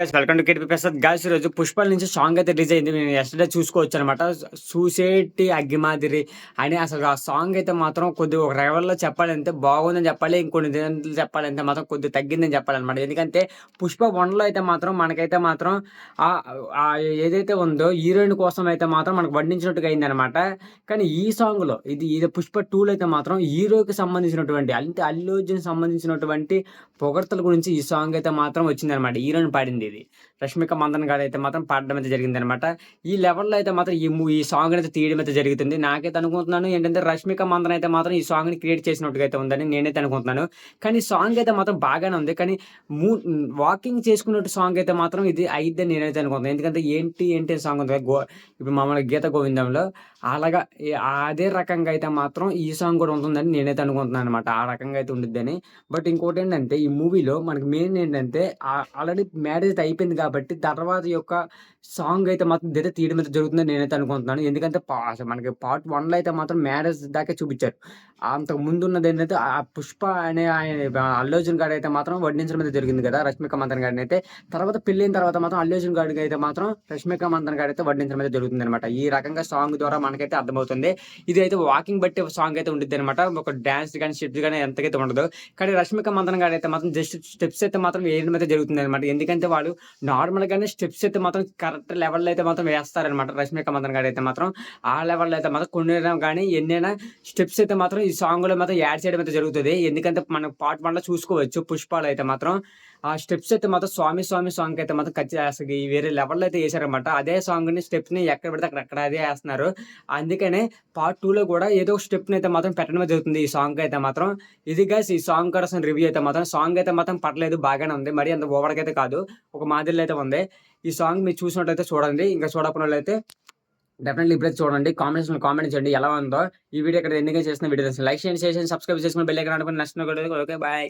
Guys welcome to KTP Prasad. Guys ఈరోజు 'పుష్ప' నుంచి song అయితే రిలీజ్ అయింది. నేను యెస్టర్‌డే చూసుకోవచ్చనమాట. 'చూసేటి అగ్గిమాదిరి' అని అసలు ఆ సాంగ్ అయితే మాత్రం కొద్దిగా ఒక లెవెల్‌లో చెప్పాలంటే బాగుందని చెప్పాలి. ఇంకొన్ని దినాలు చెప్పాలంటే మాత్రం కొద్దిగా తగ్గిందని చెప్పాలనమాట. ఎందుకంటే 'పుష్ప 1'లో అయితే మాత్రం మనకైతే మాత్రం ఆహ్, ఏదైతే ఉందో హీరోయిన్ కోసం అయితే మాత్రం మనకు వడ్డించినట్టుగా అయిందనమాట. కానీ ఈ సాంగ్‌లో ఇది 'పుష్ప 2'లో అయితే మాత్రం హీరోకి సంబంధించినటువంటి అంటే అల్లు అర్జున్‌కి సంబంధించినటువంటి పొగడ్తల గురించి ఈ సాంగ్ అయితే మాత్రం వచ్చిందనమాట. హీరోయిన్ పాడిందిది. 'రష్మిక మందన్న' గారైతే మాత్రం పాడడం అయితే జరిగిందనమాట. ఈ లెవెల్‌లో అయితే మాత్రం ఈ సాంగ్‌నైతే తీయడం అయితే జరుగుతుంది. నాకైతే అనుకుంటున్నాను ఏంటంటే 'రష్మిక మందన్న' అయితే మాత్రం ఈ సాంగ్‌ని క్రియేట్ చేసినట్టుగా అయితే ఉందని నేనైతే అనుకుంటున్నాను. కానీ సాంగ్ అయితే మాత్రం బాగానే ఉంది. కానీ వాకింగ్ చేసుకున్నట్టు సాంగ్ అయితే మాత్రం ఇది అయిద్దని నేనైతే అనుకుంటున్నాను. ఎందుకంటే ఏంటి సాంగ్ ఉంది. ఇప్పుడు మామూలుగా 'గీత గోవిందంలో' అలాగా అదే రకంగా అయితే మాత్రం ఈ సాంగ్ కూడా ఉంటుందని నేనైతే అనుకుంటున్నాననమాట. ఆ రకంగా అయితే ఉండిద్దని. బట్ ఇంకోటేంటంటే ఈ మూవీలో మనకి మెయిన్ ఏంటంటే ఆల్రెడీ మ్యారేజ్ అయితే అయిపోయింది కాబట్టి తర్వాత యొక్క సాంగ్ అయితే మాత్రం ఇదైతే తీయడం అయితే జరుగుతుందని నేనైతే అనుకుంటున్నాను. ఎందుకంటే అసలు మనకి పార్ట్ 1లో అయితే మాత్రం మ్యారేజ్ దాకే చూపిచ్చారు. అంతకు ముందున్నదేంటంటే 'పుష్ప' అనే అల్లు అర్జున్ గాడైతే మాత్రం వడ్డించడం అయితే జరిగింది కదా! రష్మిక మందన్న గాడినైతే. తర్వాత పెళ్ళైన తర్వాత మాత్రం అల్లు అర్జున్ గాడికి అయితే మాత్రం రష్మిక మందన్న గాడైతే వడ్డించడం అయితే జరుగుతుందనమాట. ఈ రకంగా సాంగ్ ద్వారా మనకైతే అర్థమవుతుంది. ఇదైతే వాకింగ్ బట్టి సాంగ్ అయితే ఉండిద్దనమాట. ఒక డాన్స్ గాని, స్టెప్స్ గాని ఎంతకైతే ఉండదు. కానీ రష్మిక మందన్న గాడైతే మాత్రం జస్ట్ స్టెప్స్ అయితే మాత్రం వేయడం అయితే జరుగుతుందనమాట. ఎందుకంటే వాళ్ళు నార్మల్‌గానే స్టెప్స్ అయితే మాత్రం కరెక్ట్ లెవెల్‌లో అయితే మాత్రం వేస్తారనమాట. రష్మిక మందన్న గాడైతే మాత్రం ఆ లెవెల్‌లో అయితే మాత్రం కొన్నైనా గాని ఎన్నైనా స్టెప్స్ అయితే మాత్రం ఈ సాంగ్‌లో మాత్రం యాడ్ చేయడం అయితే జరుగుతది. ఎందుకంటే మనం పార్ట్ 1లో చూసుకోవచ్చు 'పుష్పలో' అయితే మాత్రం ఆ స్టెప్స్ అయితే మాత్రం 'స్వామి స్వామి' సాంగ్‌కి అయితే మాత్రం అసలు వేరే లెవెల్‌లో అయితే ఏసారనమాట. అదే సాంగ్‌ని స్టెప్స్‌ని ఎక్కడ పడితే అక్కడ అదే ఏస్తన్నారు. అందుకనే పార్ట్ 2లో కూడా ఏదో ఒక స్టెప్‌నైతే మాత్రం పెట్టడమే జరుగుతుంది ఈ సాంగ్‌కైతే మాత్రం. ఇది గైస్ ఈ సాంగ్ కోసం రివ్యూ అయితే మాత్రం. సాంగ్ అయితే మాత్రం పర్లేదు బాగానే ఉంది. మరీ అంత ఓవర్‌గా అయితే కాదు. ఒక మాదిరిలో అయితే ఉంది. ఈ సాంగ్ మీరు చూసినట్టయితే చూడండి. ఇంకా చూడకపోయినోళ్ళైతే డెఫినెట్‌లీ ఇప్పుడైతే చూడండి. కామెంట్స్‌లో కామెంట్ చేయండి ఎలా ఉందో. ఈ వీడియో ఇక్కడ ఎండింగ్‌గా చేసిన వీడియో లైక్ చేయండి, షేర్ చేయండి, సబ్స్క్రైబ్ చేసుకొని బెల్ ఐకాన్ ఆన్ పెట్టుకొని నెక్స్ట్ వీడియోలో ఓకే. బాయ్.